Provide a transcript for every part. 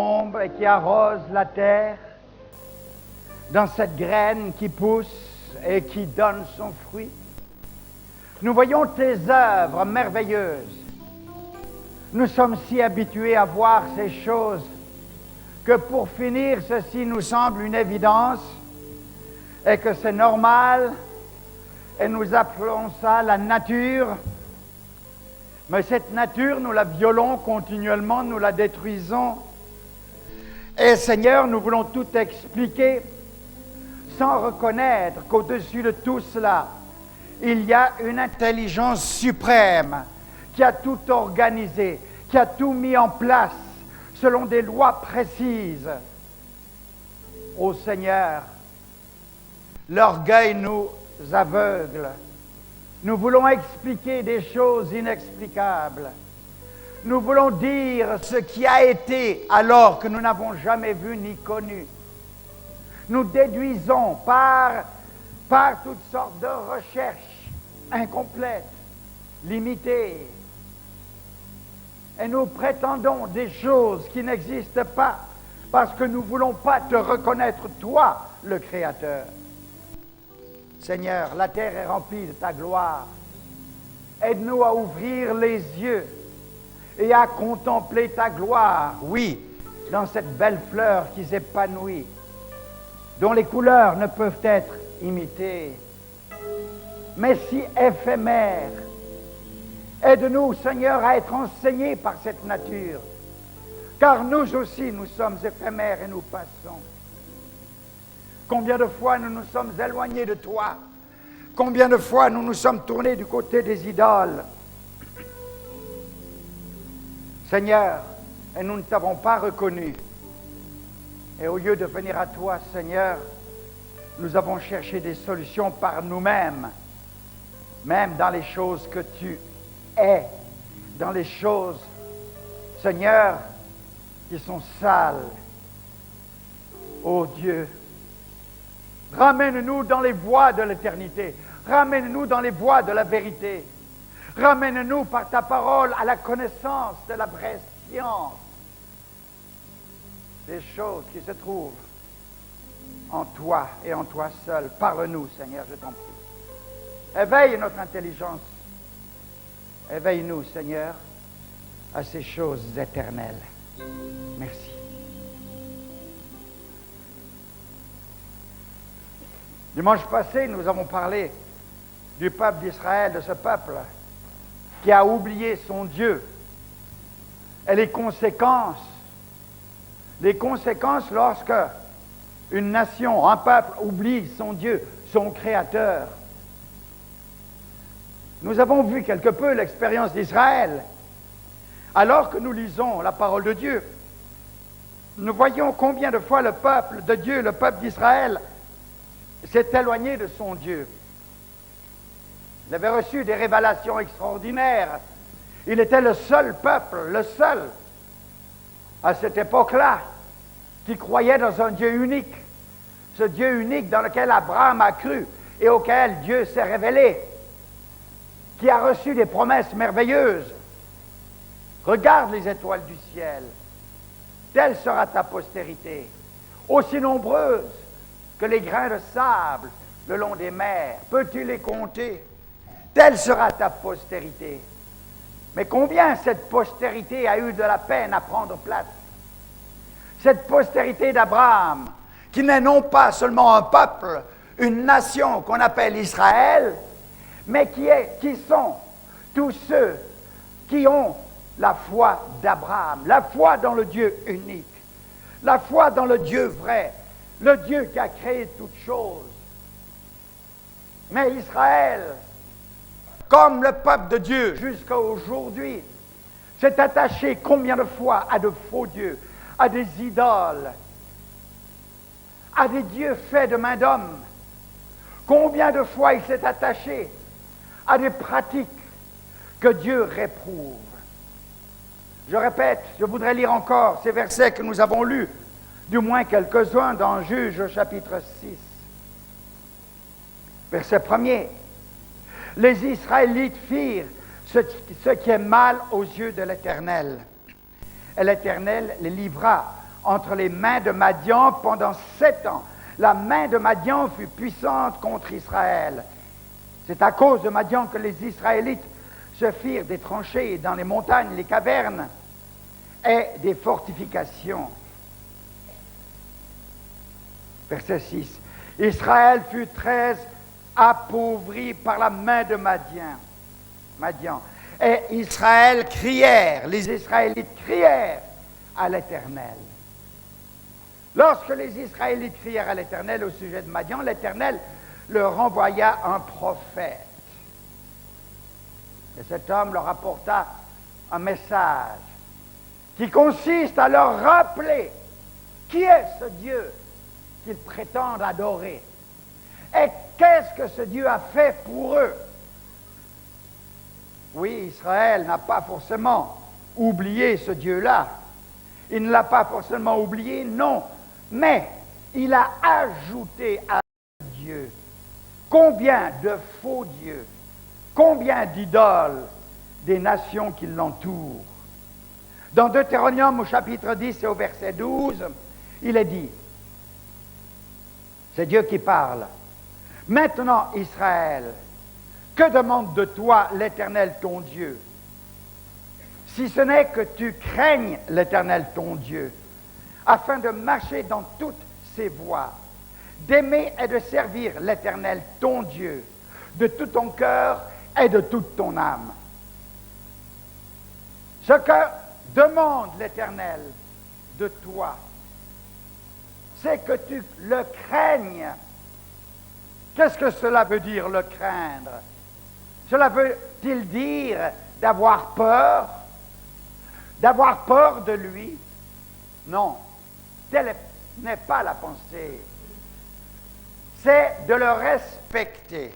ombre et qui arrose la terre, dans cette graine qui pousse et qui donne son fruit. Nous voyons tes œuvres merveilleuses. Nous sommes si habitués à voir ces choses que pour finir, ceci nous semble une évidence et que c'est normal et nous appelons ça la nature. Mais cette nature, nous la violons continuellement, nous la détruisons. Et Seigneur, nous voulons tout expliquer sans reconnaître qu'au-dessus de tout cela, il y a une intelligence suprême qui a tout organisé, qui a tout mis en place selon des lois précises. Ô Seigneur, l'orgueil nous aveugle. Nous voulons expliquer des choses inexplicables. Nous voulons dire ce qui a été alors que nous n'avons jamais vu ni connu. Nous déduisons par toutes sortes de recherches incomplètes, limitées. Et nous prétendons des choses qui n'existent pas parce que nous ne voulons pas te reconnaître, toi, le Créateur. Seigneur, la terre est remplie de ta gloire. Aide-nous à ouvrir les yeux et à contempler ta gloire, oui, dans cette belle fleur qui s'épanouit, dont les couleurs ne peuvent être imitées, mais si éphémères. Aide-nous, Seigneur, à être enseignés par cette nature, car nous aussi, nous sommes éphémères et nous passons. Combien de fois nous nous sommes éloignés de toi? Combien de fois nous nous sommes tournés du côté des idoles? Seigneur, et nous ne t'avons pas reconnu. Et au lieu de venir à toi, Seigneur, nous avons cherché des solutions par nous-mêmes, même dans les choses que tu es, dans les choses, Seigneur, qui sont sales. Ô Dieu, ramène-nous dans les voies de l'éternité. Ramène-nous dans les voies de la vérité. Ramène-nous par ta parole à la connaissance de la vraie science des choses qui se trouvent en toi et en toi seul. Parle-nous, Seigneur, je t'en prie. Éveille notre intelligence. Éveille-nous, Seigneur, à ces choses éternelles. Merci. Dimanche passé, nous avons parlé du peuple d'Israël, de ce peuple qui a oublié son Dieu. Et les conséquences lorsque une nation, un peuple oublie son Dieu, son Créateur. Nous avons vu quelque peu l'expérience d'Israël. Alors que nous lisons la parole de Dieu, nous voyons combien de fois le peuple de Dieu, le peuple d'Israël, s'est éloigné de son Dieu. Il avait reçu des révélations extraordinaires. Il était le seul peuple, le seul, à cette époque-là, qui croyait dans un Dieu unique. Ce Dieu unique dans lequel Abraham a cru et auquel Dieu s'est révélé, qui a reçu des promesses merveilleuses. Regarde les étoiles du ciel. Telle sera ta postérité, aussi nombreuse que les grains de sable le long des mers. Peux-tu les compter? Telle sera ta postérité. Mais combien cette postérité a eu de la peine à prendre place? Cette postérité d'Abraham, qui n'est non pas seulement un peuple, une nation qu'on appelle Israël, mais qui sont tous ceux qui ont la foi d'Abraham, la foi dans le Dieu unique, la foi dans le Dieu vrai, le Dieu qui a créé toutes choses. Mais Israël, comme le peuple de Dieu jusqu'à aujourd'hui, s'est attaché combien de fois à de faux dieux, à des idoles, à des dieux faits de main d'homme. Combien de fois il s'est attaché à des pratiques que Dieu réprouve. Je répète, je voudrais lire encore ces versets que nous avons lus, du moins quelques-uns dans Juges au chapitre 6. Verset 1er. Les Israélites firent ce qui est mal aux yeux de l'Éternel. Et l'Éternel les livra entre les mains de Madian pendant 7 ans. La main de Madian fut puissante contre Israël. C'est à cause de Madian que les Israélites se firent des tranchées dans les montagnes, les cavernes et des fortifications. Verset 6. Israël fut très appauvri par la main de Madian. Et Israël crièrent, les Israélites crièrent à l'Éternel. Lorsque les Israélites crièrent à l'Éternel au sujet de Madian, l'Éternel leur envoya un prophète. Et cet homme leur apporta un message qui consiste à leur rappeler qui est ce Dieu qu'ils prétendent adorer et qu'est-ce que ce Dieu a fait pour eux. Oui, Israël n'a pas forcément oublié ce Dieu-là. Il ne l'a pas forcément oublié, non. Mais il a ajouté à Dieu combien de faux dieux, combien d'idoles des nations qui l'entourent. Dans Deutéronome au chapitre 10 et au verset 12, il est dit, c'est Dieu qui parle. Maintenant, Israël, que demande de toi l'Éternel ton Dieu? Si ce n'est que tu craignes l'Éternel ton Dieu, afin de marcher dans toutes ses voies, d'aimer et de servir l'Éternel ton Dieu, de tout ton cœur et de toute ton âme. Ce que demande l'Éternel de toi, c'est que tu le craignes. Qu'est-ce que cela veut dire, le craindre? Cela veut-il dire d'avoir peur? D'avoir peur de lui? Non, telle n'est pas la pensée. C'est de le respecter.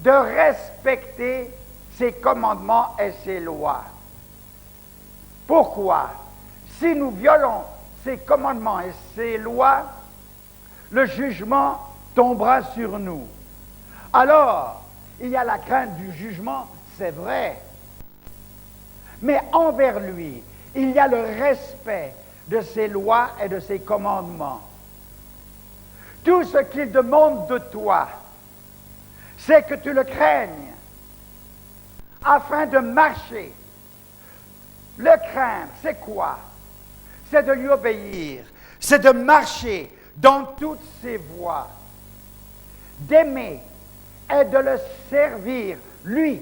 De respecter ses commandements et ses lois. Pourquoi? Si nous violons ses commandements et ses lois, le jugement tombera sur nous. Alors, il y a la crainte du jugement, c'est vrai. Mais envers lui, il y a le respect de ses lois et de ses commandements. Tout ce qu'il demande de toi, c'est que tu le craignes, afin de marcher. Le craindre, c'est quoi? C'est de lui obéir, c'est de marcher dans toutes ses voies, d'aimer et de le servir, lui,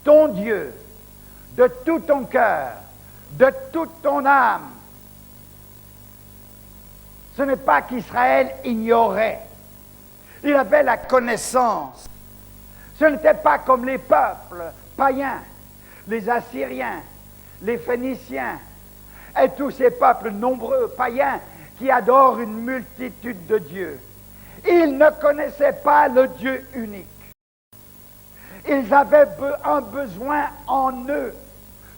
ton Dieu, de tout ton cœur, de toute ton âme. Ce n'est pas qu'Israël ignorait. Il avait la connaissance. Ce n'était pas comme les peuples païens, les Assyriens, les Phéniciens et tous ces peuples nombreux païens qui adorent une multitude de dieux. Ils ne connaissaient pas le Dieu unique. Ils avaient un besoin en eux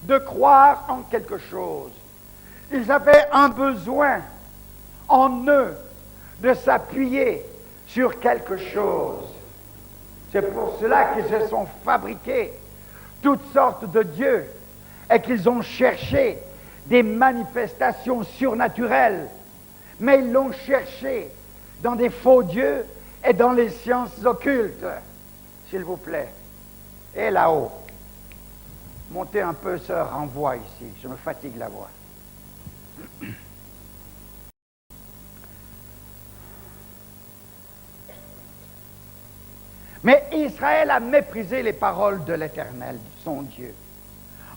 de croire en quelque chose. Ils avaient un besoin en eux de s'appuyer sur quelque chose. C'est pour cela qu'ils se sont fabriqués toutes sortes de dieux et qu'ils ont cherché des manifestations surnaturelles. Mais ils l'ont cherché dans des faux dieux et dans les sciences occultes. S'il vous plaît. Et là-haut. Montez un peu ce renvoi ici. Je me fatigue la voix. Mais Israël a méprisé les paroles de l'Éternel, son Dieu,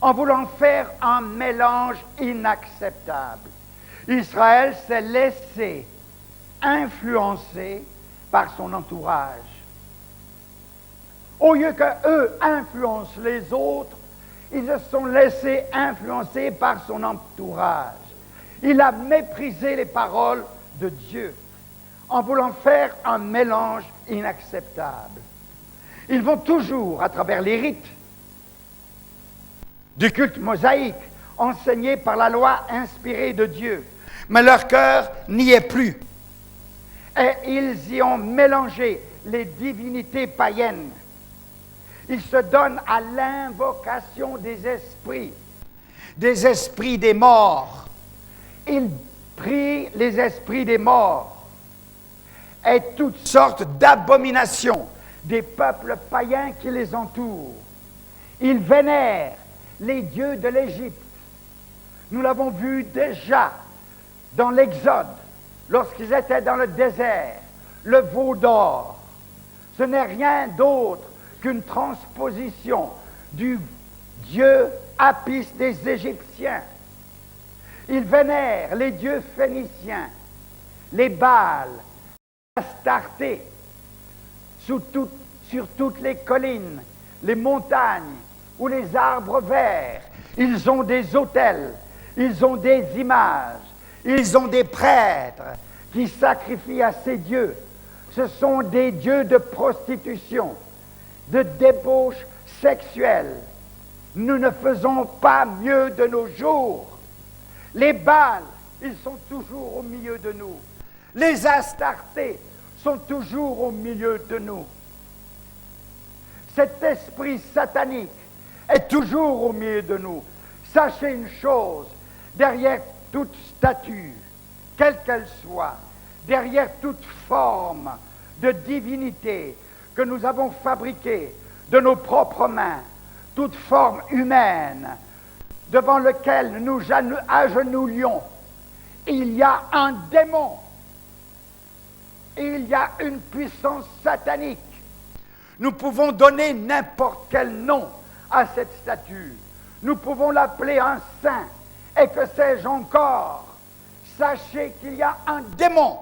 en voulant faire un mélange inacceptable. Israël s'est laissé influencer par son entourage. Au lieu qu'eux influencent les autres, ils se sont laissés influencer par son entourage. Il a méprisé les paroles de Dieu en voulant faire un mélange inacceptable. Ils vont toujours, à travers les rites du culte mosaïque, enseignés par la loi inspirée de Dieu, mais leur cœur n'y est plus. Et ils y ont mélangé les divinités païennes. Ils se donnent à l'invocation des esprits des morts. Il prie les esprits des morts et toutes sortes d'abominations des peuples païens qui les entourent. Il vénère les dieux de l'Égypte. Nous l'avons vu déjà dans l'Exode, lorsqu'ils étaient dans le désert, le veau d'or. Ce n'est rien d'autre qu'une transposition du dieu Apis des Égyptiens. Il vénère les dieux phéniciens, les Baals, l'Astarté, sur toutes les collines, les montagnes ou les arbres verts. Ils ont des autels, ils ont des images, ils ont des prêtres qui sacrifient à ces dieux. Ce sont des dieux de prostitution, de débauche sexuelle. Nous ne faisons pas mieux de nos jours. Les Baals, ils sont toujours au milieu de nous. Les Astartés sont toujours au milieu de nous. Cet esprit satanique est toujours au milieu de nous. Sachez une chose, derrière toute statue, quelle qu'elle soit, derrière toute forme de divinité que nous avons fabriquée de nos propres mains, toute forme humaine devant laquelle nous agenouillons, il y a un démon, il y a une puissance satanique. Nous pouvons donner n'importe quel nom à cette statue. Nous pouvons l'appeler un saint, et que sais-je encore. Sachez qu'il y a un démon.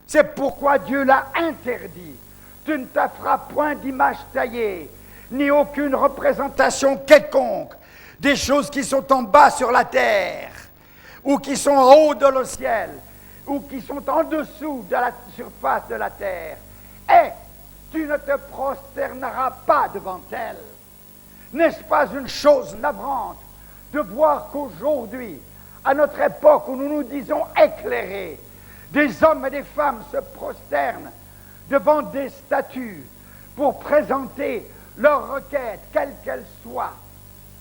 C'est pourquoi Dieu l'a interdit. Tu ne te feras point d'image taillée, ni aucune représentation quelconque des choses qui sont en bas sur la terre, ou qui sont en haut dans le ciel, ou qui sont en dessous de la surface de la terre. Et tu ne te prosterneras pas devant elles. N'est-ce pas une chose navrante de voir qu'aujourd'hui, à notre époque où nous nous disons éclairés, des hommes et des femmes se prosternent devant des statues pour présenter leur requête, quelle qu'elle soit.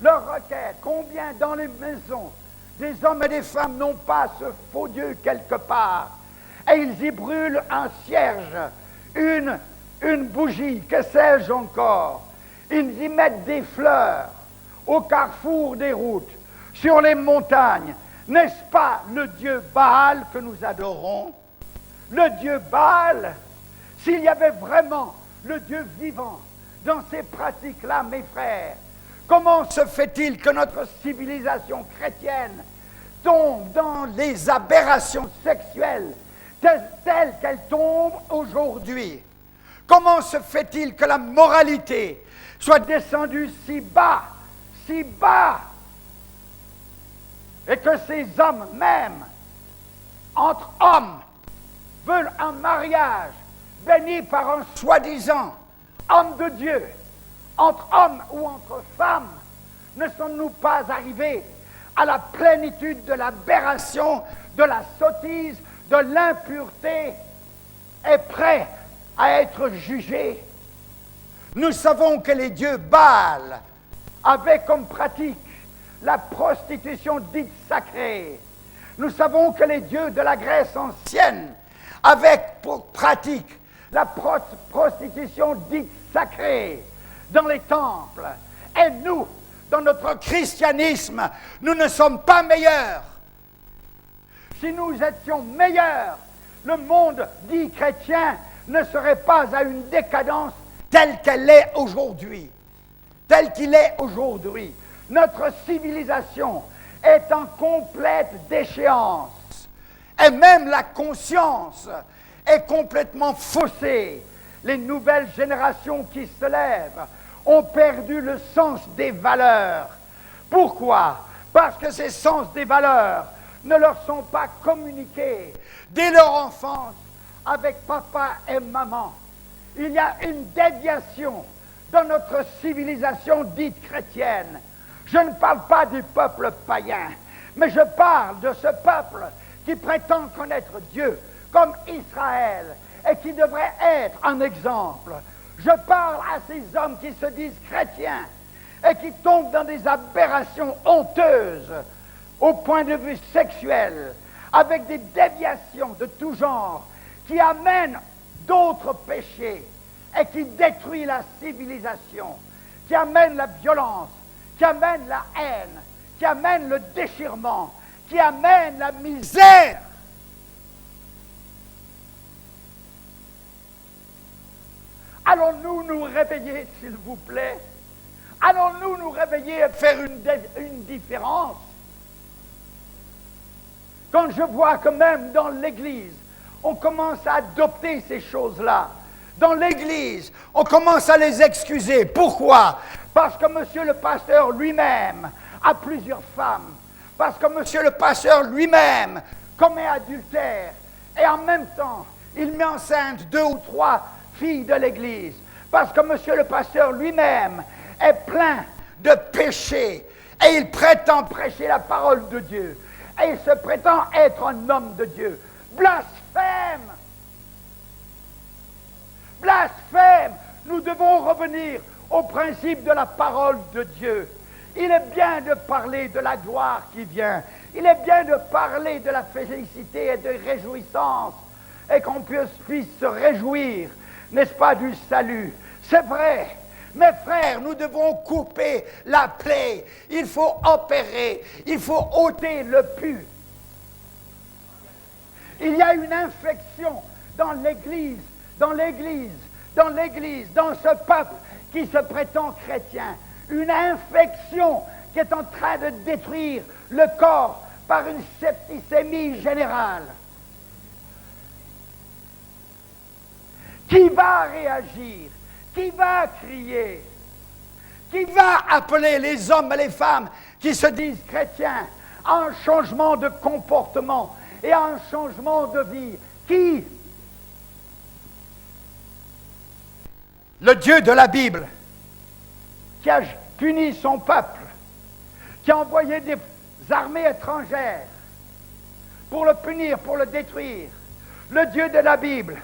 Leur requête, combien dans les maisons des hommes et des femmes n'ont pas ce faux Dieu quelque part, et ils y brûlent un cierge, une bougie, que sais-je encore. Ils y mettent des fleurs au carrefour des routes, sur les montagnes. N'est-ce pas le Dieu Baal que nous adorons? Le Dieu Baal, s'il y avait vraiment le Dieu vivant dans ces pratiques-là, mes frères, comment se fait-il que notre civilisation chrétienne tombe dans les aberrations sexuelles telles qu'elles tombent aujourd'hui? Comment se fait-il que la moralité soit descendue si bas, et que ces hommes même, entre hommes, veulent un mariage béni par un soi-disant homme de Dieu? Entre hommes ou entre femmes, ne sommes-nous pas arrivés à la plénitude de l'aberration, de la sottise, de l'impureté, et prêts à être jugés? Nous savons que les dieux Baal avaient comme pratique la prostitution dite sacrée. Nous savons que les dieux de la Grèce ancienne avaient pour pratique la prostitution dite sacrée dans les temples. Et nous, dans notre christianisme, nous ne sommes pas meilleurs. Si nous étions meilleurs, le monde dit chrétien ne serait pas à une décadence telle qu'elle est aujourd'hui, tel qu'il est aujourd'hui. Notre civilisation est en complète déchéance. Et même la conscience est complètement faussée. Les nouvelles générations qui se lèvent ont perdu le sens des valeurs. Pourquoi? Parce que ces sens des valeurs ne leur sont pas communiqués dès leur enfance avec papa et maman. Il y a une déviation dans notre civilisation dite chrétienne. Je ne parle pas du peuple païen, mais je parle de ce peuple qui prétend connaître Dieu comme Israël et qui devrait être un exemple. Je parle à ces hommes qui se disent chrétiens et qui tombent dans des aberrations honteuses au point de vue sexuel, avec des déviations de tout genre, qui amènent d'autres péchés et qui détruisent la civilisation, qui amènent la violence, qui amènent la haine, qui amènent le déchirement, qui amènent la misère. Allons-nous nous réveiller, s'il vous plaît? Allons-nous nous réveiller et faire une différence? Quand je vois que même dans l'Église, on commence à adopter ces choses-là. Dans l'Église, on commence à les excuser. Pourquoi? Parce que monsieur le pasteur lui-même a plusieurs femmes. Parce que monsieur le pasteur lui-même commet adultère. Et en même temps, il met enceinte 2 ou 3 filles de l'Église. Parce que monsieur le pasteur lui-même est plein de péchés. Et il prétend prêcher la parole de Dieu. Et il se prétend être un homme de Dieu. Blasphème! Blasphème! Nous devons revenir au principe de la parole de Dieu. Il est bien de parler de la gloire qui vient. Il est bien de parler de la félicité et de réjouissance. Et qu'on puisse se réjouir, n'est-ce pas, du salut. C'est vrai. Mes frères, nous devons couper la plaie. Il faut opérer. Il faut ôter le pus. Il y a une infection dans l'Église, dans ce peuple qui se prétend chrétien. Une infection qui est en train de détruire le corps par une septicémie générale. Qui va réagir? Qui va crier? Qui va appeler les hommes et les femmes qui se disent chrétiens à un changement de comportement et à un changement de vie? Qui? Le Dieu de la Bible, qui a puni son peuple, qui a envoyé des armées étrangères pour le punir, pour le détruire. Le Dieu de la Bible,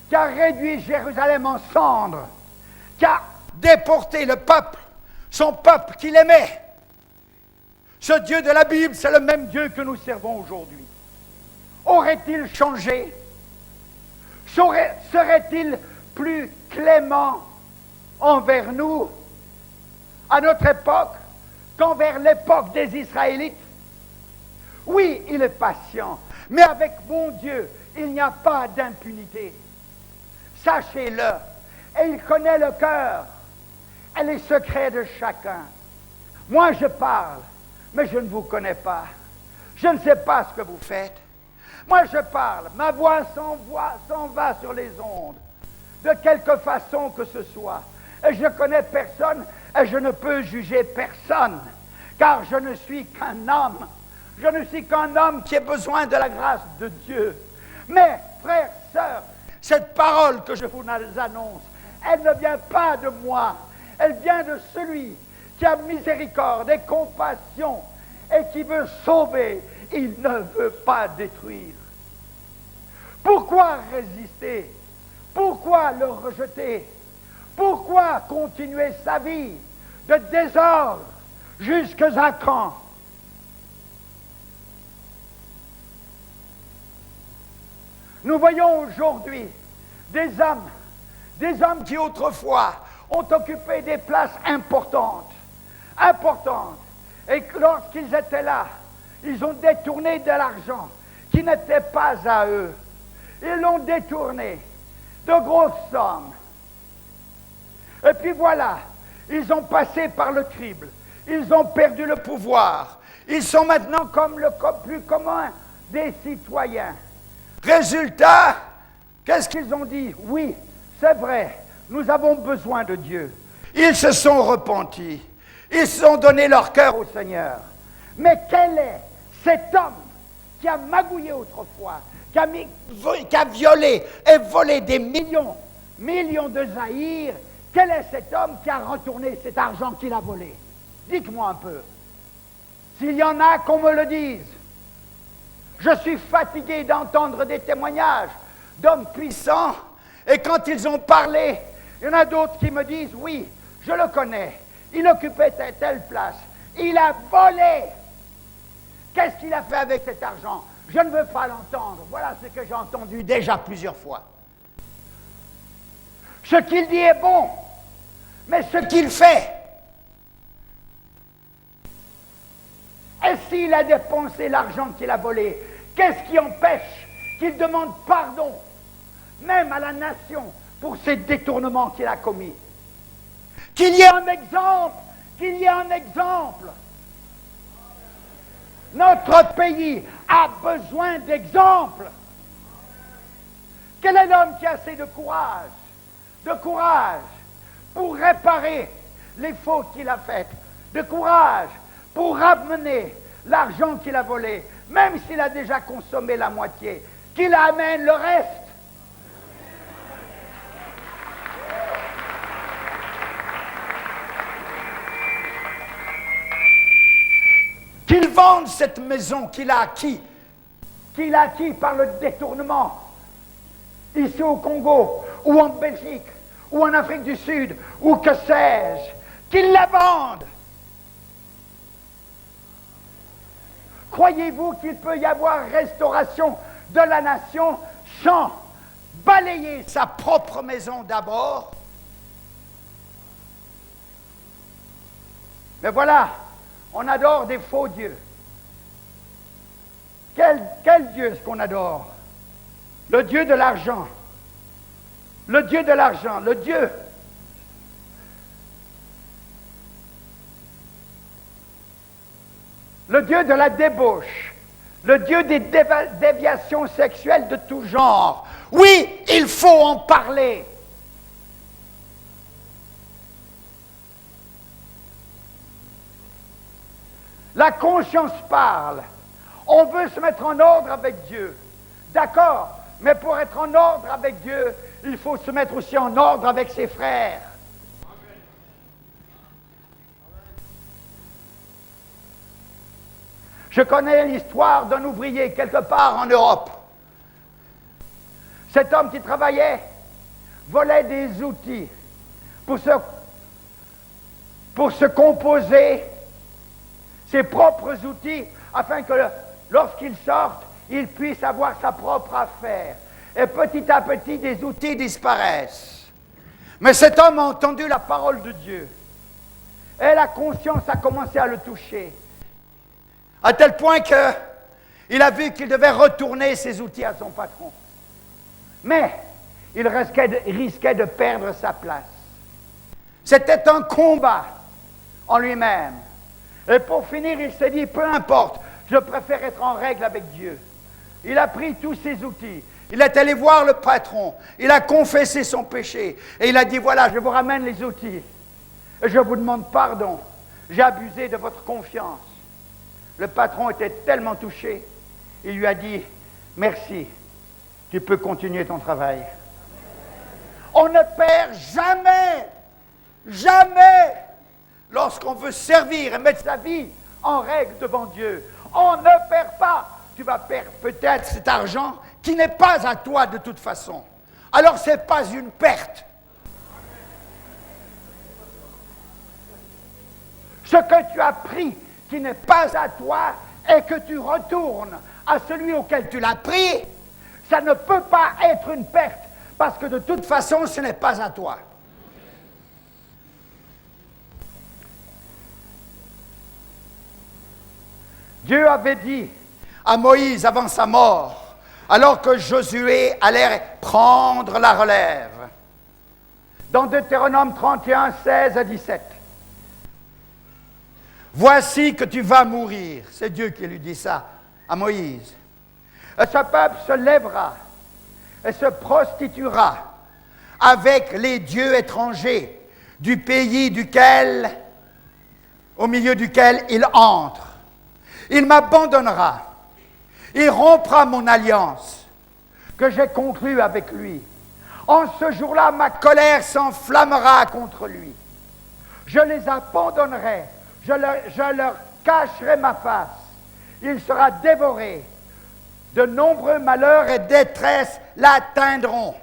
qui a réduit Jérusalem en cendres, qui a déporté le peuple, son peuple qu'il aimait. Ce Dieu de la Bible, c'est le même Dieu que nous servons aujourd'hui. Aurait-il changé? Serait-il plus clément envers nous, à notre époque, qu'envers l'époque des Israélites? Oui, il est patient, mais avec mon Dieu, il n'y a pas d'impunité. Sachez-le, et il connaît le cœur et les secrets de chacun. Moi, je parle, mais je ne vous connais pas. Je ne sais pas ce que vous faites. Moi, je parle, ma voix s'en va sur les ondes, de quelque façon que ce soit. Et je connais personne, et je ne peux juger personne, car je ne suis qu'un homme. Je ne suis qu'un homme qui a besoin de la grâce de Dieu. Mais, frères, sœurs, cette parole que je vous annonce, elle ne vient pas de moi. Elle vient de celui qui a miséricorde et compassion et qui veut sauver. Il ne veut pas détruire. Pourquoi résister? Pourquoi le rejeter? Pourquoi continuer sa vie de désordre jusqu'à quand? Nous voyons aujourd'hui des hommes qui autrefois ont occupé des places importantes, et lorsqu'ils étaient là, ils ont détourné de l'argent qui n'était pas à eux. Ils l'ont détourné de grosses sommes. Et puis voilà, ils ont passé par le crible, ils ont perdu le pouvoir, ils sont maintenant comme le plus commun des citoyens. Résultat, qu'est-ce qu'ils ont dit? Oui, c'est vrai, nous avons besoin de Dieu. Ils se sont repentis. Ils se sont donné leur cœur au Seigneur. Mais quel est cet homme qui a magouillé autrefois, qui a violé et volé des millions de zaïrs? Quel est cet homme qui a retourné cet argent qu'il a volé? Dites-moi un peu. S'il y en a, qu'on me le dise. Je suis fatigué d'entendre des témoignages d'hommes puissants, et quand ils ont parlé, il y en a d'autres qui me disent, oui, je le connais, il occupait telle place, il a volé Qu'est-ce qu'il a fait avec cet argent? Je ne veux pas l'entendre. Voilà ce que j'ai entendu déjà plusieurs fois. Ce qu'il dit est bon, mais ce qu'il fait, et s'il a dépensé l'argent qu'il a volé, qu'est-ce qui empêche qu'il demande pardon, même à la nation, pour ces détournements qu'il a commis? Qu'il y ait un exemple, qu'il y ait un exemple. Notre pays a besoin d'exemples. Quel est l'homme qui a assez de courage pour réparer les fautes qu'il a faites, de courage pour ramener l'argent qu'il a volé, même s'il a déjà consommé la moitié, qu'il amène le reste? Qu'il vende cette maison qu'il a acquis par le détournement, ici au Congo, ou en Belgique, ou en Afrique du Sud, ou que sais-je, qu'il la vende. Croyez-vous qu'il peut y avoir restauration de la nation sans balayer sa propre maison d'abord? Mais voilà, on adore des faux dieux. Quel Dieu est-ce qu'on adore? Le Dieu de l'argent. Le Dieu de l'argent, le Dieu. Le Dieu de la débauche. Le Dieu des déviations sexuelles de tout genre. Oui, il faut en parler. La conscience parle. On veut se mettre en ordre avec Dieu. D'accord, mais pour être en ordre avec Dieu, il faut se mettre aussi en ordre avec ses frères. Je connais l'histoire d'un ouvrier quelque part en Europe. Cet homme qui travaillait volait des outils pour se composer ses propres outils afin que lorsqu'il sorte, il puisse avoir sa propre affaire. Et petit à petit, des outils disparaissent. Mais cet homme a entendu la parole de Dieu. Et la conscience a commencé à le toucher. À tel point qu'il a vu qu'il devait retourner ses outils à son patron. Mais il risquait de perdre sa place. C'était un combat en lui-même. Et pour finir, il s'est dit, peu importe, je préfère être en règle avec Dieu. Il a pris tous ses outils. Il est allé voir le patron. Il a confessé son péché. Et il a dit, voilà, je vous ramène les outils. Et je vous demande pardon. J'ai abusé de votre confiance. Le patron était tellement touché. Il lui a dit, merci. Tu peux continuer ton travail. On ne perd jamais, lorsqu'on veut servir et mettre sa vie en règle devant Dieu. On ne perd pas. Tu vas perdre peut-être cet argent qui n'est pas à toi de toute façon. Alors ce n'est pas une perte. Ce que tu as pris qui n'est pas à toi et que tu retournes à celui auquel tu l'as pris, ça ne peut pas être une perte parce que de toute façon ce n'est pas à toi. Dieu avait dit à Moïse avant sa mort, alors que Josué allait prendre la relève, dans Deutéronome 31, 16 à 17. Voici que tu vas mourir. C'est Dieu qui lui dit ça à Moïse. Et ce peuple se lèvera et se prostituera avec les dieux étrangers du pays au milieu duquel il entre. Il m'abandonnera. Il rompra mon alliance que j'ai conclue avec lui. En ce jour-là, ma colère s'enflammera contre lui. Je les abandonnerai. Je leur cacherai ma face. Il sera dévoré. De nombreux malheurs et détresses l'atteindront.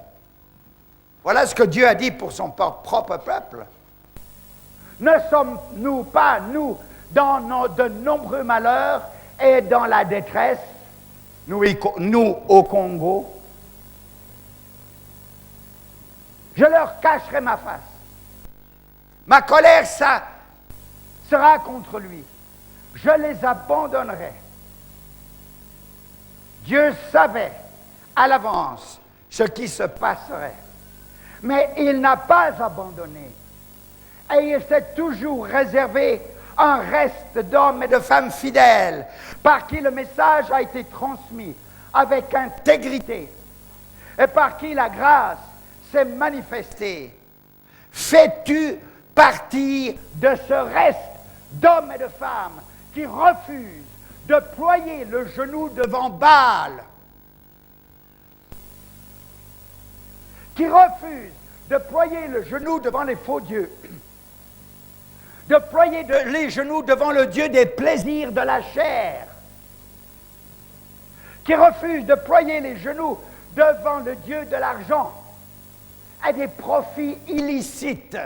Voilà ce que Dieu a dit pour son propre peuple. Ne sommes-nous pas, nous, dans de nombreux malheurs est dans la détresse, nous au Congo, je leur cacherai ma face. Ma colère, ça sera contre lui. Je les abandonnerai. Dieu savait à l'avance ce qui se passerait. Mais il n'a pas abandonné. Et il s'est toujours réservé un reste d'hommes et de femmes fidèles par qui le message a été transmis avec intégrité et par qui la grâce s'est manifestée. Fais-tu partie de ce reste d'hommes et de femmes qui refusent de ployer le genou devant Baal, qui refusent de ployer le genou devant les faux dieux, de ployer les genoux devant le Dieu des plaisirs de la chair, qui refusent de ployer les genoux devant le Dieu de l'argent et des profits illicites.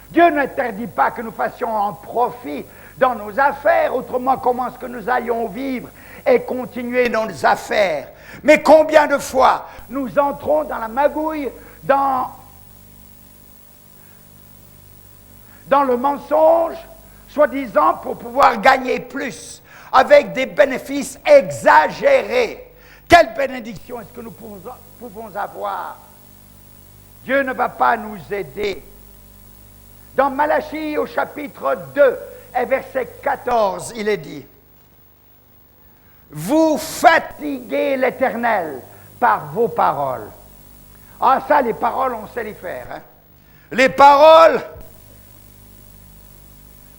Dieu n'interdit pas que nous fassions un profit dans nos affaires, autrement comment est-ce que nous allions vivre et continuer nos affaires? Mais combien de fois nous entrons dans la magouille, dans le mensonge, soi-disant pour pouvoir gagner plus, avec des bénéfices exagérés. Quelle bénédiction est-ce que nous pouvons avoir? Dieu ne va pas nous aider. Dans Malachie au chapitre 2 et verset 14, il est dit: vous fatiguez l'Éternel par vos paroles. Ah ça, les paroles, on sait les faire. Hein? Les paroles,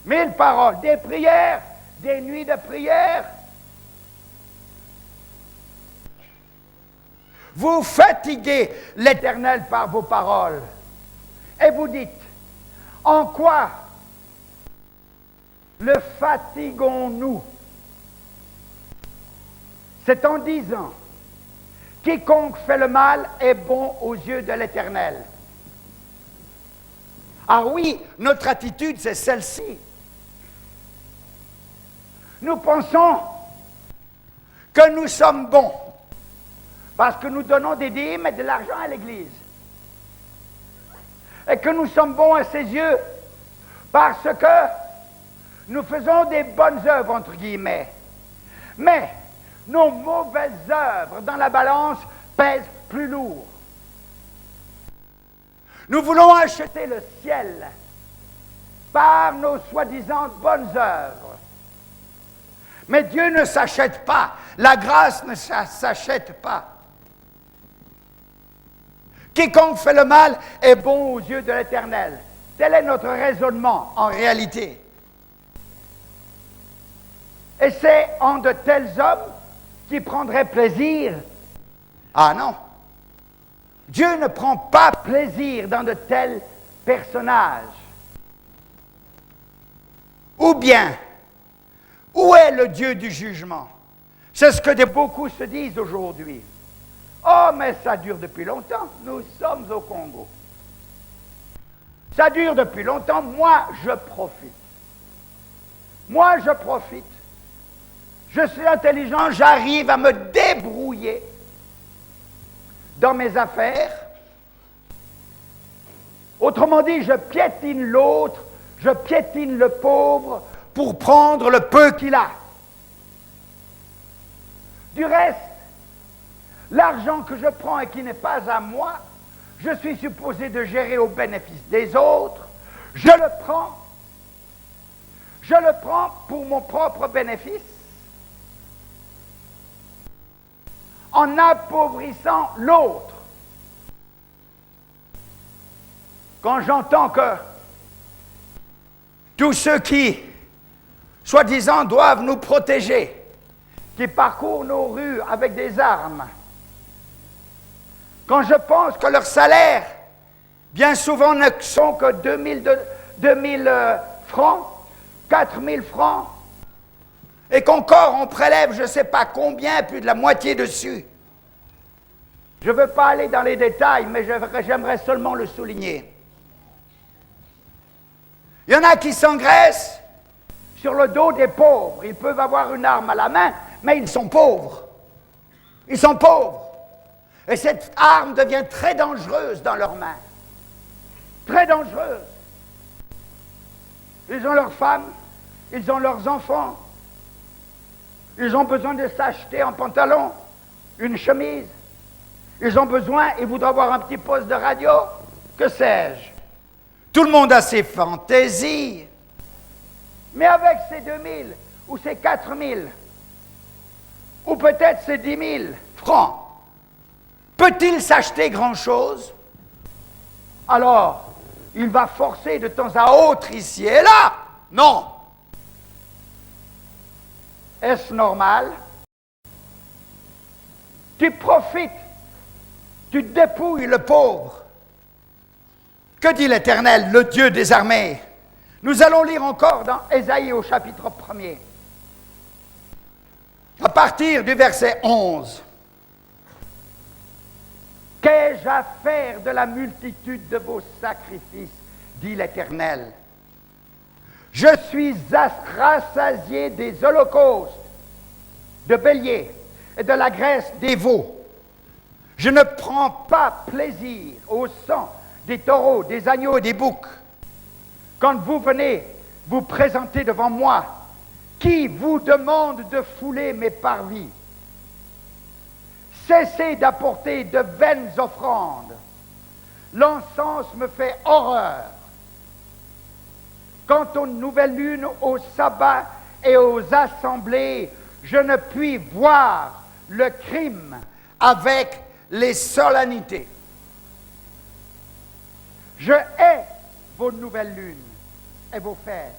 1000 paroles, des prières, des nuits de prière. Vous fatiguez l'Éternel par vos paroles. Et vous dites: en quoi le fatiguons-nous? C'est en disant: quiconque fait le mal est bon aux yeux de l'Éternel. Ah oui, notre attitude, c'est celle-ci. Nous pensons que nous sommes bons parce que nous donnons des dîmes et de l'argent à l'Église. Et que nous sommes bons à ses yeux parce que nous faisons des bonnes œuvres, entre guillemets. Mais nos mauvaises œuvres dans la balance pèsent plus lourd. Nous voulons acheter le ciel par nos soi-disant bonnes œuvres. Mais Dieu ne s'achète pas. La grâce ne s'achète pas. Quiconque fait le mal est bon aux yeux de l'Éternel. Tel est notre raisonnement en réalité. Et c'est en de tels hommes qui prendraient plaisir. Ah non! Dieu ne prend pas plaisir dans de tels personnages. Ou bien, où est le Dieu du jugement? C'est ce que beaucoup se disent aujourd'hui. Oh, mais ça dure depuis longtemps. Nous sommes au Congo. Ça dure depuis longtemps. Moi, je profite. Moi, je profite. Je suis intelligent, j'arrive à me débrouiller dans mes affaires. Autrement dit, je piétine l'autre, je piétine le pauvre pour prendre le peu qu'il a. Du reste, l'argent que je prends et qui n'est pas à moi, je suis supposé de gérer au bénéfice des autres. Je le prends pour mon propre bénéfice, en appauvrissant l'autre. Quand j'entends que tous ceux qui, soi-disant, doivent nous protéger, qui parcourent nos rues avec des armes, quand je pense que leurs salaires, bien souvent, ne sont que 2000 francs, 4000 francs, et qu'encore on prélève je ne sais pas combien, plus de la moitié dessus. Je ne veux pas aller dans les détails, mais j'aimerais seulement le souligner. Il y en a qui s'engraissent sur le dos des pauvres. Ils peuvent avoir une arme à la main, mais ils sont pauvres. Ils sont pauvres. Et cette arme devient très dangereuse dans leurs mains. Très dangereuse. Ils ont leurs femmes, ils ont leurs enfants. Ils ont besoin de s'acheter un pantalon, une chemise. Ils ont besoin, ils voudraient avoir un petit poste de radio. Que sais-je? Tout le monde a ses fantaisies. Mais avec ces 2000 ou ces 4000, ou peut-être ces 10 000 francs, peut-il s'acheter grand-chose? Alors, il va forcer de temps à autre ici et là. Non. Est-ce normal? Tu profites, tu dépouilles le pauvre. Que dit l'Éternel, le Dieu des armées? Nous allons lire encore dans Ésaïe au chapitre 1er, à partir du verset 11. Qu'ai-je à faire de la multitude de vos sacrifices, dit l'Éternel. Je suis rassasié des holocaustes, de béliers et de la graisse des veaux. Je ne prends pas plaisir au sang des taureaux, des agneaux et des boucs. Quand vous venez vous présenter devant moi, qui vous demande de fouler mes parvis? Cessez d'apporter de vaines offrandes. L'encens me fait horreur. Quant aux nouvelles lunes, au sabbat et aux assemblées, je ne puis voir le crime avec les solennités. Je hais vos nouvelles lunes et vos fêtes.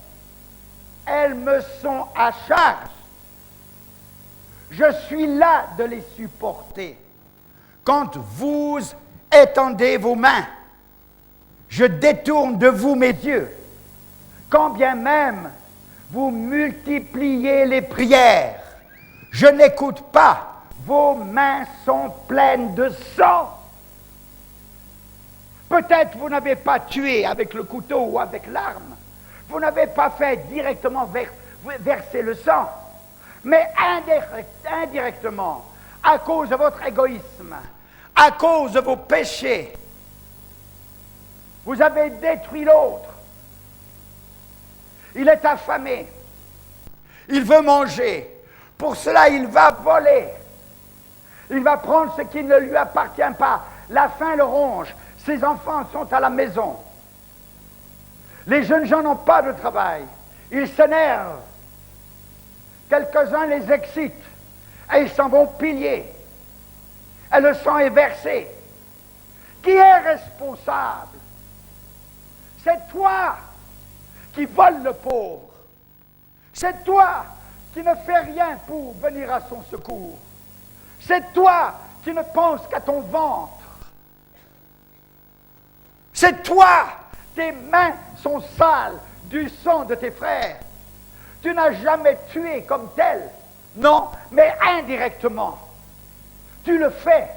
Elles me sont à charge. Je suis là de les supporter. Quand vous étendez vos mains, je détourne de vous mes yeux. Quand bien même vous multipliez les prières, je n'écoute pas. Vos mains sont pleines de sang. Peut-être vous n'avez pas tué avec le couteau ou avec l'arme. Vous n'avez pas fait directement verser le sang. Mais indirectement, à cause de votre égoïsme, à cause de vos péchés, vous avez détruit l'autre. Il est affamé. Il veut manger. Pour cela, il va voler. Il va prendre ce qui ne lui appartient pas. La faim le ronge. Ses enfants sont à la maison. Les jeunes gens n'ont pas de travail. Ils s'énervent. Quelques-uns les excitent. Et ils s'en vont piller. Et le sang est versé. Qui est responsable? C'est toi qui vole le pauvre. C'est toi qui ne fais rien pour venir à son secours. C'est toi qui ne penses qu'à ton ventre. C'est toi, tes mains sont sales du sang de tes frères. Tu n'as jamais tué comme tel. Non, mais indirectement. Tu le fais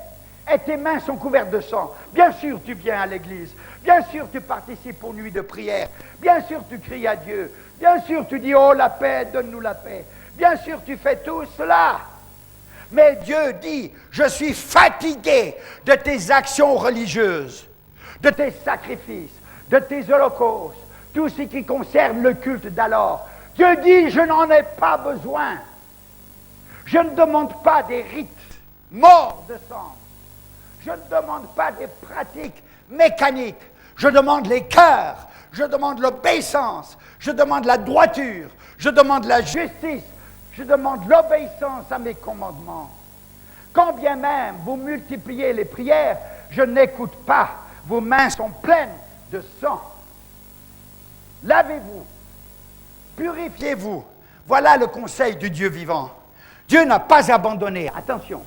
et tes mains sont couvertes de sang. Bien sûr, tu viens à l'église. Bien sûr, tu participes aux nuits de prière. Bien sûr, tu cries à Dieu. Bien sûr, tu dis, oh la paix, donne-nous la paix. Bien sûr, tu fais tout cela. Mais Dieu dit, je suis fatigué de tes actions religieuses, de tes sacrifices, de tes holocaustes, tout ce qui concerne le culte d'alors. Dieu dit, je n'en ai pas besoin. Je ne demande pas des rites morts de sang. Je ne demande pas des pratiques mécaniques. Je demande les cœurs. Je demande l'obéissance. Je demande la droiture. Je demande la justice. Je demande l'obéissance à mes commandements. Quand bien même vous multipliez les prières, je n'écoute pas. Vos mains sont pleines de sang. Lavez-vous. Purifiez-vous. Voilà le conseil du Dieu vivant. Dieu n'a pas abandonné. Attention.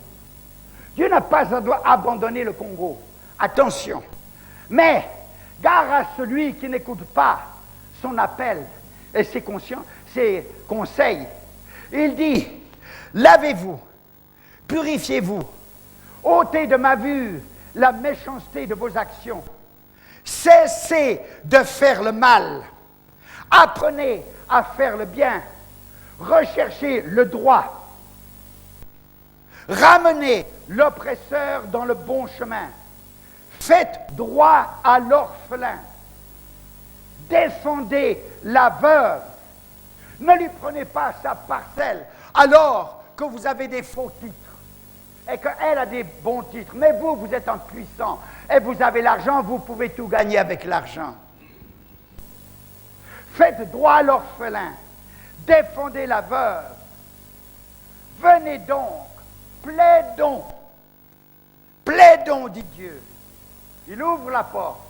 Dieu n'a pas abandonné le Congo. Attention. Mais, gare à celui qui n'écoute pas son appel et ses conseils. Il dit, lavez-vous, purifiez-vous, ôtez de ma vue la méchanceté de vos actions. Cessez de faire le mal. Apprenez à faire le bien. recherchez le droit, ramenez l'oppresseur dans le bon chemin, faites droit à l'orphelin, défendez la veuve, ne lui prenez pas sa parcelle alors que vous avez des faux titres et qu'elle a des bons titres, mais vous, vous êtes un puissant et vous avez l'argent, vous pouvez tout gagner avec l'argent. Faites droit à l'orphelin, défendez la veuve, venez donc, plaidons, dit Dieu. Il ouvre la porte,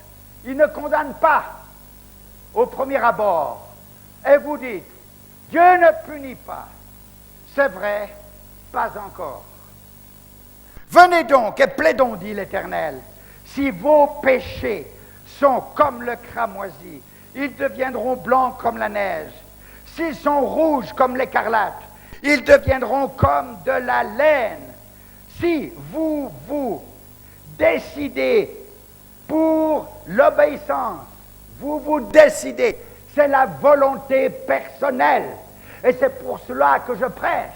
il ne condamne pas au premier abord. Et vous dites, Dieu ne punit pas. C'est vrai, pas encore. Venez donc et plaidons, dit l'Éternel. Si vos péchés sont comme le cramoisi, ils deviendront blancs comme la neige. S'ils sont rouges comme l'écarlate, ils deviendront comme de la laine. Si vous vous décidez pour l'obéissance, vous vous décidez, c'est la volonté personnelle. Et c'est pour cela que je prêche,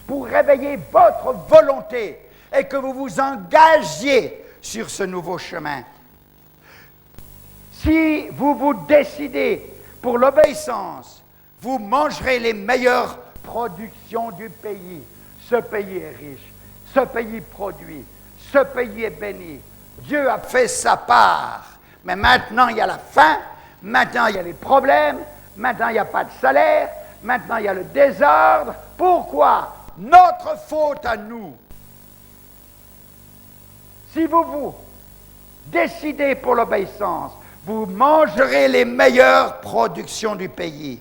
pour réveiller votre volonté et que vous vous engagiez sur ce nouveau chemin. Si vous vous décidez pour l'obéissance, vous mangerez les meilleures productions du pays. Ce pays est riche, ce pays produit, ce pays est béni. Dieu a fait sa part, mais maintenant il y a la faim, maintenant il y a les problèmes, maintenant il n'y a pas de salaire, maintenant il y a le désordre. Pourquoi? Notre faute à nous. Si vous vous décidez pour l'obéissance, vous mangerez les meilleures productions du pays.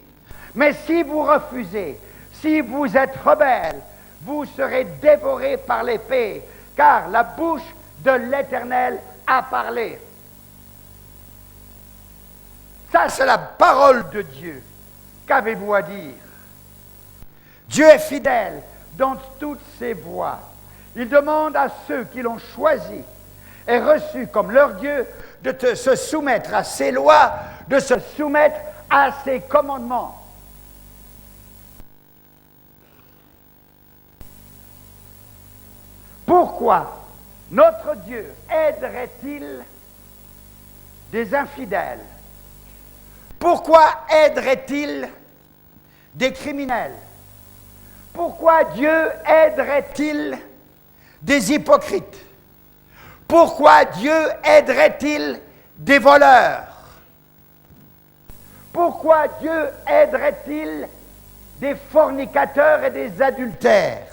Mais si vous refusez, si vous êtes rebelle, vous serez dévorés par l'épée, car la bouche de l'Éternel a parlé. Ça, c'est la parole de Dieu. Qu'avez-vous à dire? Dieu est fidèle dans toutes ses voies. Il demande à ceux qui l'ont choisi et reçu comme leur Dieu de se soumettre à ses lois, de se soumettre à ses commandements. Pourquoi notre Dieu aiderait-il des infidèles? Pourquoi aiderait-il des criminels? Pourquoi Dieu aiderait-il des hypocrites? Pourquoi Dieu aiderait-il des voleurs? Pourquoi Dieu aiderait-il des fornicateurs et des adultères?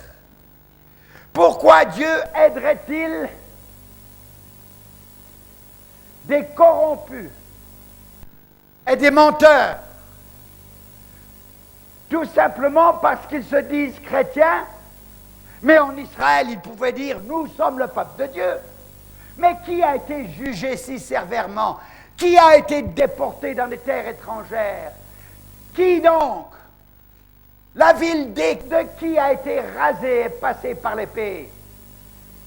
Pourquoi Dieu aiderait-il des corrompus et des menteurs? Tout simplement parce qu'ils se disent chrétiens, mais en Israël, ils pouvaient dire « Nous sommes le peuple de Dieu ». Mais qui a été jugé si sévèrement? Qui a été déporté dans des terres étrangères? Qui donc? La ville de qui a été rasée et passée par l'épée?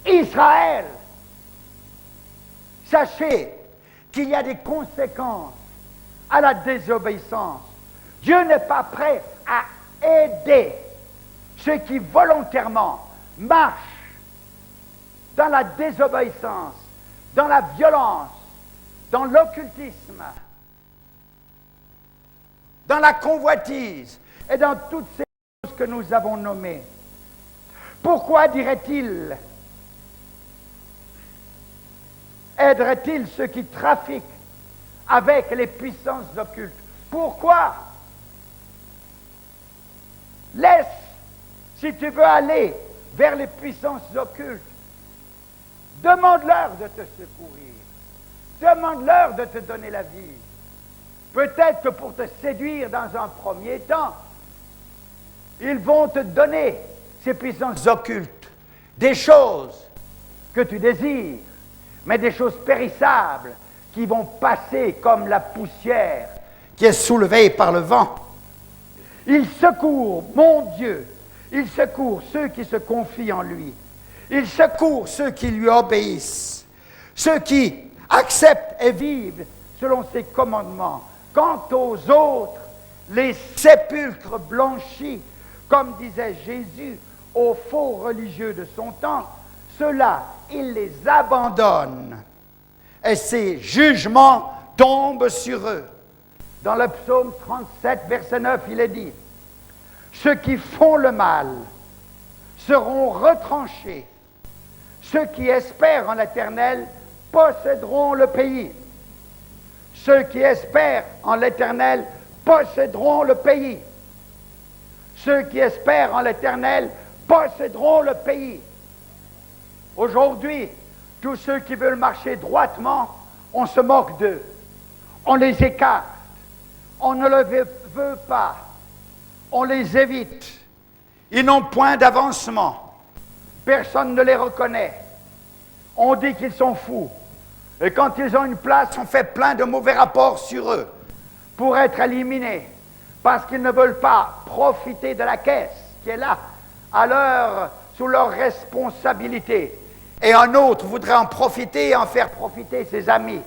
Israël. Sachez qu'il y a des conséquences à la désobéissance. Dieu n'est pas prêt à aider ceux qui volontairement marchent dans la désobéissance, dans la violence, dans l'occultisme, dans la convoitise et dans toutes ces choses que nous avons nommées. Pourquoi dirait-il, aiderait-il ceux qui trafiquent avec les puissances occultes? Pourquoi? Laisse, si tu veux aller vers les puissances occultes, demande-leur de te secourir. Demande-leur de te donner la vie. Peut-être que pour te séduire dans un premier temps, ils vont te donner ces puissances occultes, des choses que tu désires, mais des choses périssables qui vont passer comme la poussière qui est soulevée par le vent. Il secourt, mon Dieu, il secourt ceux qui se confient en lui. Il secourt ceux qui lui obéissent, ceux qui acceptent et vivent selon ses commandements. Quant aux autres, les sépulcres blanchis comme disait Jésus aux faux religieux de son temps, ceux-là, il les abandonne et ses jugements tombent sur eux. Dans le psaume 37, verset 9, il est dit, ceux qui font le mal seront retranchés. Ceux qui espèrent en l'Éternel posséderont le pays. Ceux qui espèrent en l'Éternel posséderont le pays. Ceux qui espèrent en l'Éternel posséderont le pays. Aujourd'hui, tous ceux qui veulent marcher droitement, on se moque d'eux. On les écarte. On ne le veut pas. On les évite. Ils n'ont point d'avancement. Personne ne les reconnaît. On dit qu'ils sont fous. Et quand ils ont une place, on fait plein de mauvais rapports sur eux pour être éliminés. Parce qu'ils ne veulent pas profiter de la caisse qui est là, sous leur responsabilité. Et un autre voudrait en profiter et en faire profiter ses amis.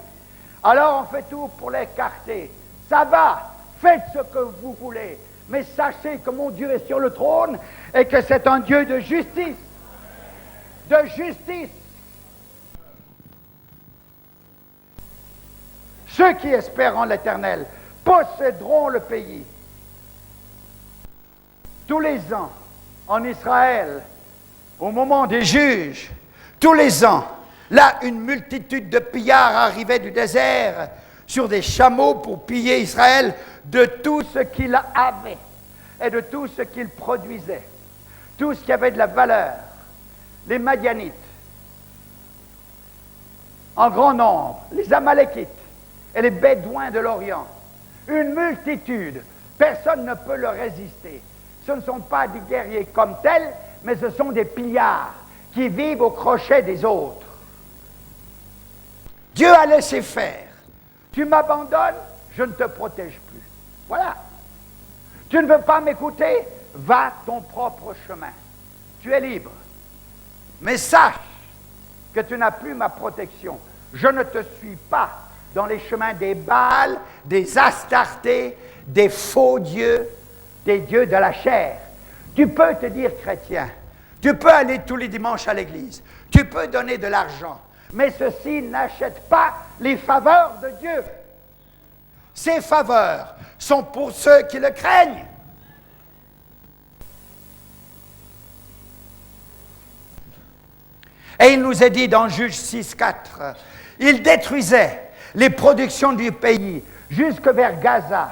Alors on fait tout pour l'écarter. Ça va, faites ce que vous voulez. Mais sachez que mon Dieu est sur le trône et que c'est un Dieu de justice. De justice. Ceux qui espèrent en l'Éternel posséderont le pays. Tous les ans, en Israël, au moment des juges, tous les ans, là, une multitude de pillards arrivait du désert sur des chameaux pour piller Israël de tout ce qu'il avait et de tout ce qu'il produisait, tout ce qui avait de la valeur. Les Madianites, en grand nombre, les Amalékites et les Bédouins de l'Orient, une multitude, personne ne peut leur résister. Ce ne sont pas des guerriers comme tels, mais ce sont des pillards qui vivent au crochet des autres. Dieu a laissé faire. Tu m'abandonnes, je ne te protège plus. Voilà. Tu ne veux pas m'écouter, va ton propre chemin. Tu es libre. Mais sache que tu n'as plus ma protection. Je ne te suis pas dans les chemins des Baals, des Astartés, des faux dieux, des dieux de la chair. Tu peux te dire chrétien. Tu peux aller tous les dimanches à l'église. Tu peux donner de l'argent. Mais ceci n'achète pas les faveurs de Dieu. Ces faveurs sont pour ceux qui le craignent. Et il nous est dit dans Juge 6, 4, il détruisait les productions du pays jusque vers Gaza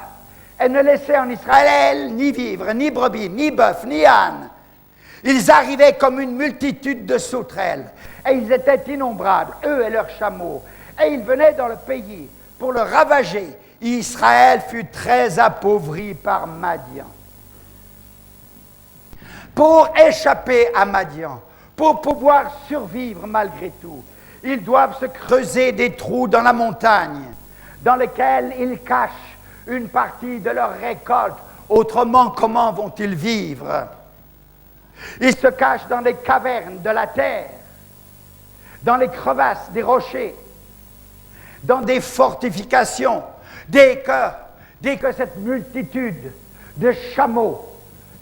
et ne laissait en Israël ni vivre, ni brebis, ni bœuf, ni âne. Ils arrivaient comme une multitude de sauterelles et ils étaient innombrables, eux et leurs chameaux. Et ils venaient dans le pays pour le ravager. Israël fut très appauvri par Madian. Pour échapper à Madian, pour pouvoir survivre malgré tout, ils doivent se creuser des trous dans la montagne, dans lesquels ils cachent une partie de leur récolte. Autrement, comment vont-ils vivre? Ils se cachent dans les cavernes de la terre, dans les crevasses des rochers, dans des fortifications. Dès que cette multitude de chameaux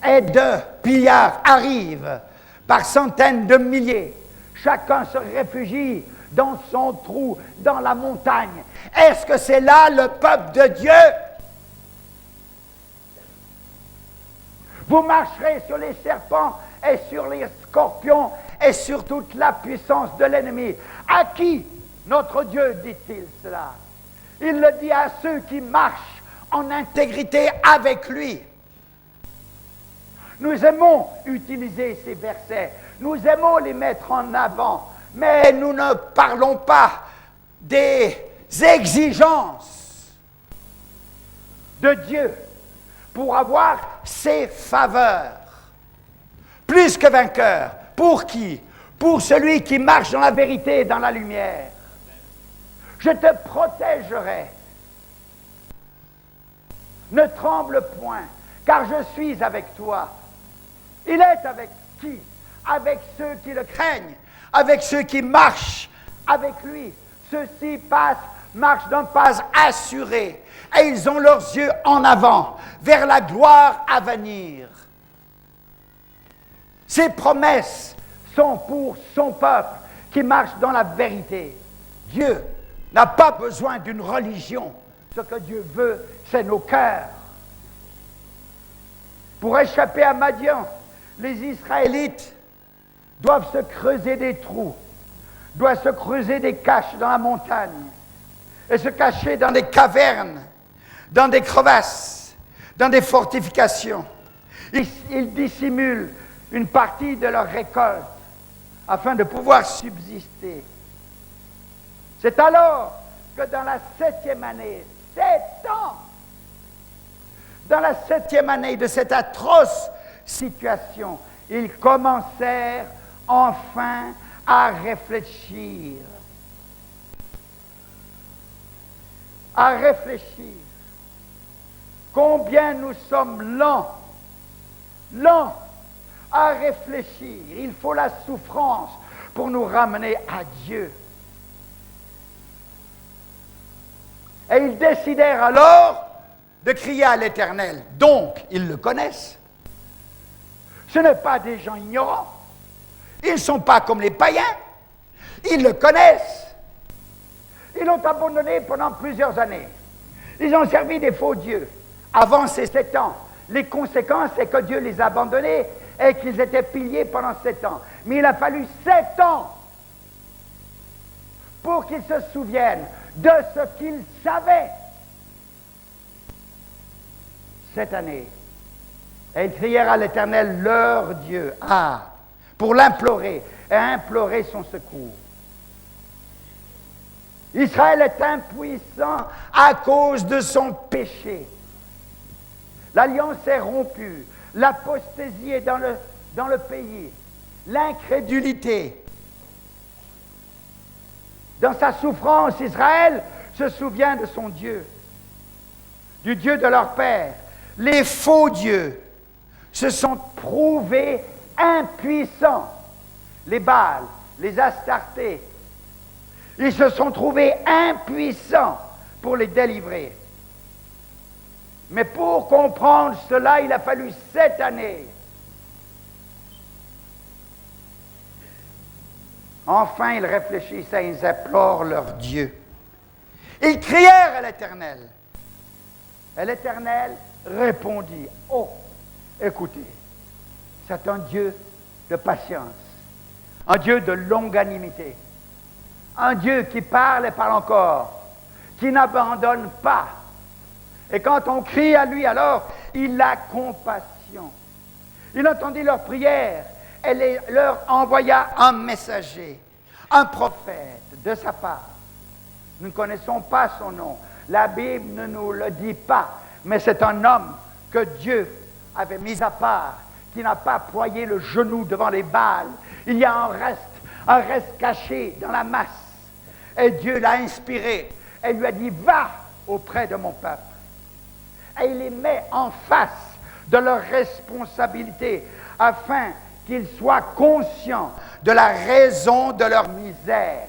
et de pillards arrive par centaines de milliers, chacun se réfugie dans son trou, dans la montagne. Est-ce que c'est là le peuple de Dieu? Vous marcherez sur les serpents et sur les scorpions et sur toute la puissance de l'ennemi. À qui notre Dieu dit-il cela? Il le dit à ceux qui marchent en intégrité avec lui. Nous aimons utiliser ces versets, nous aimons les mettre en avant, mais nous ne parlons pas des exigences de Dieu pour avoir ses faveurs. Plus que vainqueur. Pour qui? Pour celui qui marche dans la vérité et dans la lumière. Je te protégerai. Ne tremble point, car je suis avec toi. Il est avec qui? Avec ceux qui le craignent, avec ceux qui marchent avec lui. Ceux-ci marchent d'un pas assuré, et ils ont leurs yeux en avant, vers la gloire à venir. Ses promesses sont pour son peuple qui marche dans la vérité. Dieu n'a pas besoin d'une religion. Ce que Dieu veut, c'est nos cœurs. Pour échapper à Madian, les Israélites doivent se creuser des trous, doivent se creuser des caches dans la montagne et se cacher dans des cavernes, dans des crevasses, dans des fortifications. Ils dissimulent une partie de leur récolte afin de pouvoir subsister. C'est alors que dans la 7e année, 7 ans, dans la 7e année de cette atroce situation, ils commencèrent enfin à réfléchir. À réfléchir. Combien nous sommes lents à réfléchir. Il faut la souffrance pour nous ramener à Dieu. Et ils décidèrent alors de crier à l'Éternel. Donc, ils le connaissent. Ce ne sont pas des gens ignorants. Ils ne sont pas comme les païens. Ils le connaissent. Ils l'ont abandonné pendant plusieurs années. Ils ont servi des faux dieux. Avant ces 7 ans, les conséquences, c'est que Dieu les a abandonnés et qu'ils étaient piliers pendant 7 ans. Mais il a fallu 7 ans pour qu'ils se souviennent de ce qu'ils savaient. Cette année, et ils crièrent à l'Éternel, leur Dieu, pour l'implorer et implorer son secours. Israël est impuissant à cause de son péché. L'alliance est rompue, l'apostasie est dans le pays, l'incrédulité. Dans sa souffrance, Israël se souvient de son Dieu, du Dieu de leur père. Les faux dieux se sont prouvés impuissants. Les Baals, les Astartés, ils se sont trouvés impuissants pour les délivrer. Mais pour comprendre cela, il a fallu 7 années. Enfin, ils réfléchissent et ils implorent leur Dieu. Ils crièrent à l'Éternel. Et l'Éternel répondit, « Oh, écoutez, c'est un Dieu de patience, un Dieu de longanimité, un Dieu qui parle et parle encore, qui n'abandonne pas. Et quand on crie à lui, alors, il a compassion. Il entendit leurs prières et leur envoya un messager, un prophète de sa part. Nous ne connaissons pas son nom. La Bible ne nous le dit pas, mais c'est un homme que Dieu avait mis à part, qui n'a pas ployé le genou devant les Baals. Il y a un reste caché dans la masse. Et Dieu l'a inspiré et lui a dit, va auprès de mon peuple. Et il les met en face de leurs responsabilités afin qu'ils soient conscients de la raison de leur misère.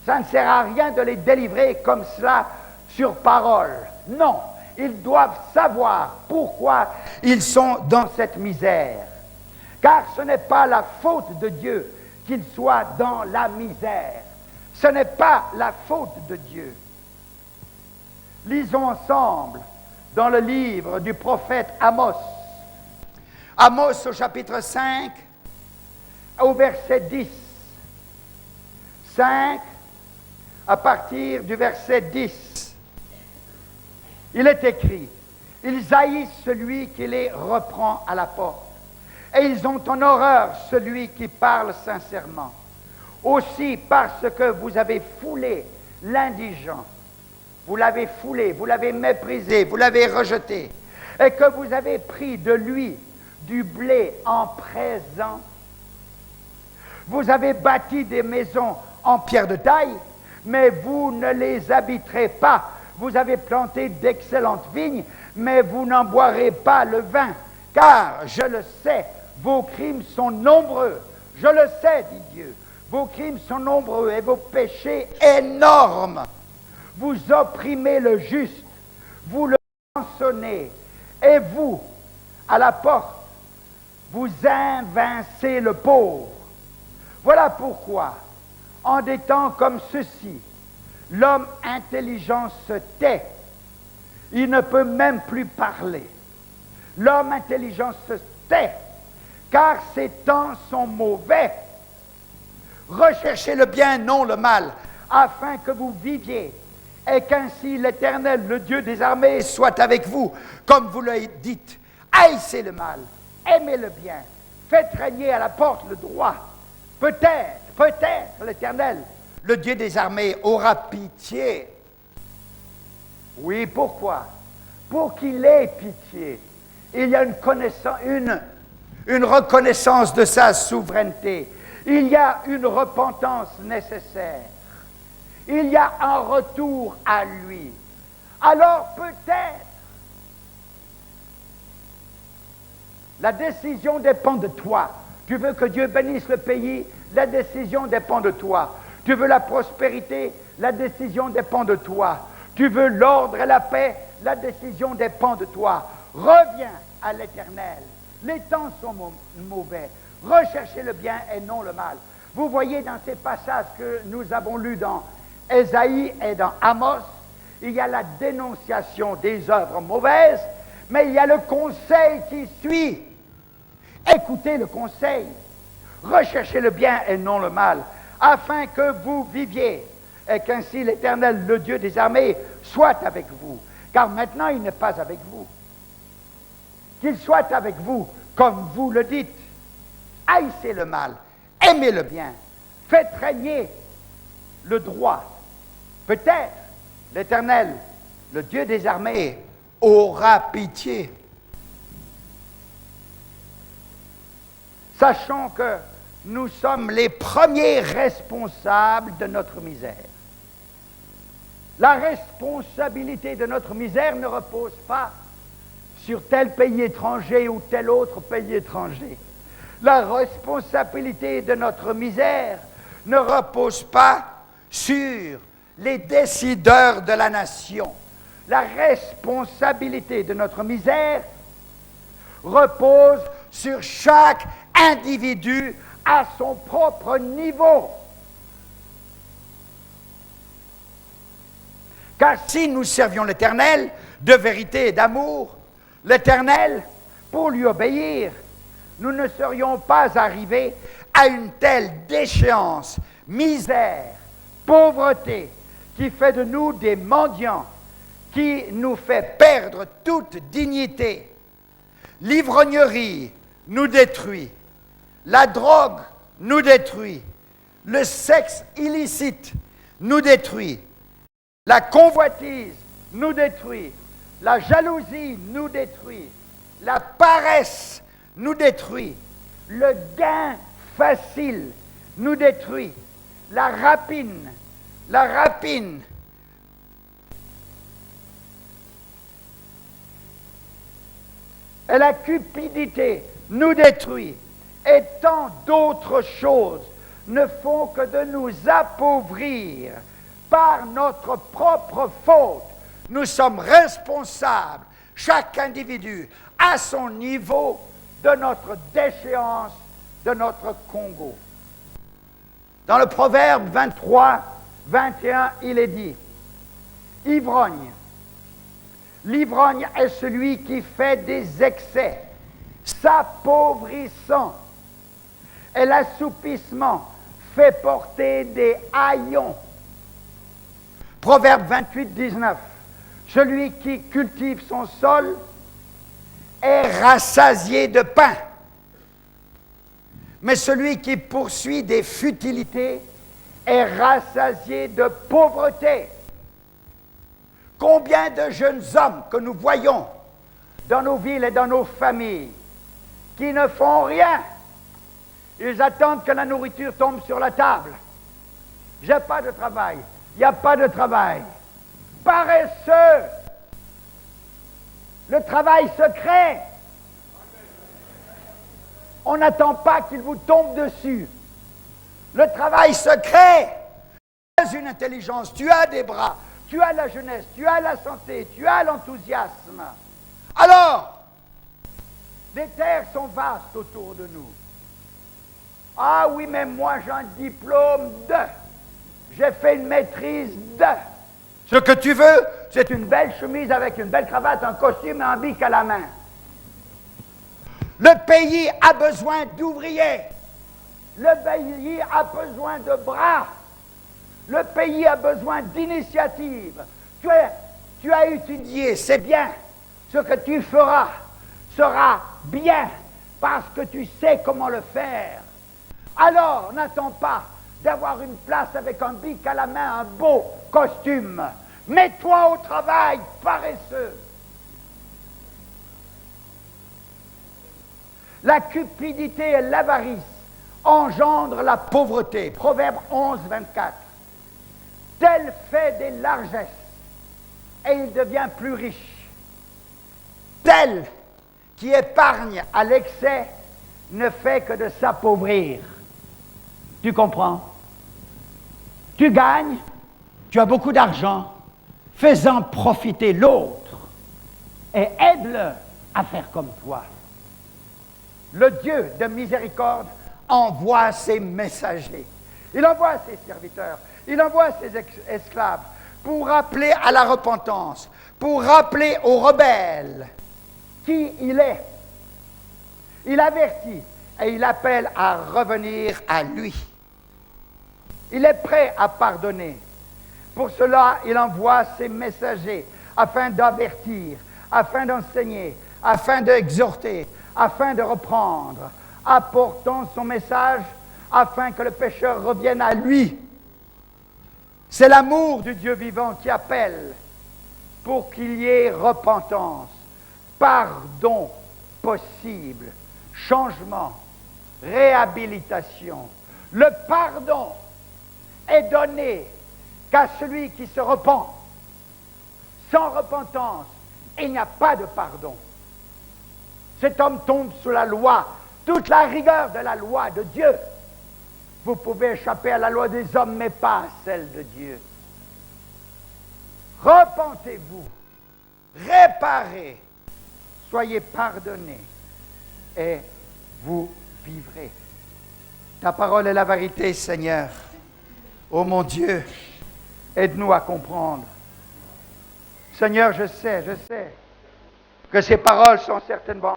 Ça ne sert à rien de les délivrer comme cela sur parole. Non, ils doivent savoir pourquoi ils sont dans cette misère. Car ce n'est pas la faute de Dieu qu'ils soient dans la misère. Ce n'est pas la faute de Dieu. Lisons ensemble dans le livre du prophète Amos. Amos au chapitre 5, au verset 10. 5, à partir du verset 10. Il est écrit, « Ils haïssent celui qui les reprend à la porte, et ils ont en horreur celui qui parle sincèrement. Aussi parce que vous avez foulé l'indigent, vous l'avez foulé, vous l'avez méprisé, vous l'avez rejeté, et que vous avez pris de lui du blé en présent. Vous avez bâti des maisons en pierre de taille, mais vous ne les habiterez pas. Vous avez planté d'excellentes vignes, mais vous n'en boirez pas le vin. Car, je le sais, vos crimes sont nombreux. Je le sais, dit Dieu. Vos crimes sont nombreux et vos péchés énormes. Vous opprimez le juste, vous le rançonnez, et vous, à la porte, vous invincez le pauvre. Voilà pourquoi, en des temps comme ceux-ci, l'homme intelligent se tait. Il ne peut même plus parler. L'homme intelligent se tait, car ces temps sont mauvais. Recherchez le bien, non le mal, afin que vous viviez, et qu'ainsi l'Éternel, le Dieu des armées, soit avec vous, comme vous le dites. Haïssez le mal, aimez le bien, faites régner à la porte le droit. Peut-être l'Éternel, le Dieu des armées, aura pitié. Oui, pourquoi? Pour qu'il ait pitié. Il y a une reconnaissance de sa souveraineté. Il y a une repentance nécessaire. Il y a un retour à lui. Alors peut-être, la décision dépend de toi. Tu veux que Dieu bénisse le pays, la décision dépend de toi. Tu veux la prospérité, la décision dépend de toi. Tu veux l'ordre et la paix, la décision dépend de toi. Reviens à l'Éternel. Les temps sont mauvais. Recherchez le bien et non le mal. Vous voyez dans ces passages que nous avons lus dans Ésaïe et dans Amos, il y a la dénonciation des œuvres mauvaises, mais il y a le conseil qui suit. Écoutez le conseil. Recherchez le bien et non le mal, afin que vous viviez, et qu'ainsi l'Éternel, le Dieu des armées, soit avec vous. Car maintenant, il n'est pas avec vous. Qu'il soit avec vous, comme vous le dites. Haïssez le mal, aimez le bien, faites régner le droit. Peut-être l'Éternel, le Dieu des armées, aura pitié. Sachons que nous sommes les premiers responsables de notre misère. La responsabilité de notre misère ne repose pas sur tel pays étranger ou tel autre pays étranger. La responsabilité de notre misère ne repose pas sur les décideurs de la nation. La responsabilité de notre misère repose sur chaque individu à son propre niveau. Car si nous servions l'Éternel de vérité et d'amour, l'Éternel, pour lui obéir, nous ne serions pas arrivés à une telle déchéance, misère, pauvreté, qui fait de nous des mendiants, qui nous fait perdre toute dignité. L'ivrognerie nous détruit, la drogue nous détruit, le sexe illicite nous détruit, la convoitise nous détruit, la jalousie nous détruit, la paresse nous détruit, le gain facile nous détruit, la rapine et la cupidité nous détruit, et tant d'autres choses ne font que de nous appauvrir par notre propre faute. Nous sommes responsables, chaque individu, à son niveau, de notre déchéance, de notre Congo. Dans le Proverbe 23, 21, il est dit, ivrogne. L'ivrogne est celui qui fait des excès, s'appauvrissant, et l'assoupissement fait porter des haillons. Proverbe 28, 19. Celui qui cultive son sol est rassasié de pain, mais celui qui poursuit des futilités est rassasié de pauvreté. Combien de jeunes hommes que nous voyons dans nos villes et dans nos familles qui ne font rien. Ils attendent que la nourriture tombe sur la table. J'ai pas de travail. Il n'y a pas de travail. Paresseux. Le travail se crée. On n'attend pas qu'il vous tombe dessus. Le travail se crée. Tu as une intelligence, tu as des bras, tu as la jeunesse, tu as la santé, tu as l'enthousiasme. Alors, Les terres sont vastes autour de nous. Ah oui, mais moi j'ai un diplôme de. J'ai fait une maîtrise de. Ce que tu veux, c'est une belle chemise avec une belle cravate, un costume et un bic à la main. Le pays a besoin d'ouvriers. Le pays a besoin de bras. Le pays a besoin d'initiatives. Tu as étudié, c'est bien. Ce que tu feras sera bien parce que tu sais comment le faire. Alors, n'attends pas d'avoir une place avec un bic à la main, un beau costume. Mets-toi au travail, paresseux. La cupidité et l'avarice engendrent la pauvreté. Proverbe 11, 24. Tel fait des largesses, et il devient plus riche. Tel qui épargne à l'excès ne fait que de s'appauvrir. Tu comprends? Tu gagnes, tu as beaucoup d'argent, fais-en profiter l'autre et aide-le à faire comme toi. Le Dieu de miséricorde envoie ses messagers. Il envoie ses serviteurs, il envoie ses esclaves pour rappeler à la repentance, pour rappeler aux rebelles qui il est. Il avertit et il appelle à revenir à lui. Il est prêt à pardonner. Pour cela, il envoie ses messagers afin d'avertir, afin d'enseigner, afin d'exhorter, afin de reprendre, apportant son message afin que le pécheur revienne à lui. C'est l'amour du Dieu vivant qui appelle pour qu'il y ait repentance, pardon possible, changement, réhabilitation. Le pardon est donné qu'à celui qui se repent. Sans repentance, il n'y a pas de pardon. Cet homme tombe sous la loi, toute la rigueur de la loi de Dieu. Vous pouvez échapper à la loi des hommes, mais pas à celle de Dieu. Repentez-vous, réparez, soyez pardonnés, et vous vivrez. Ta parole est la vérité, Seigneur. Ô mon Dieu, aide-nous à comprendre. Seigneur, je sais que ces paroles sont certainement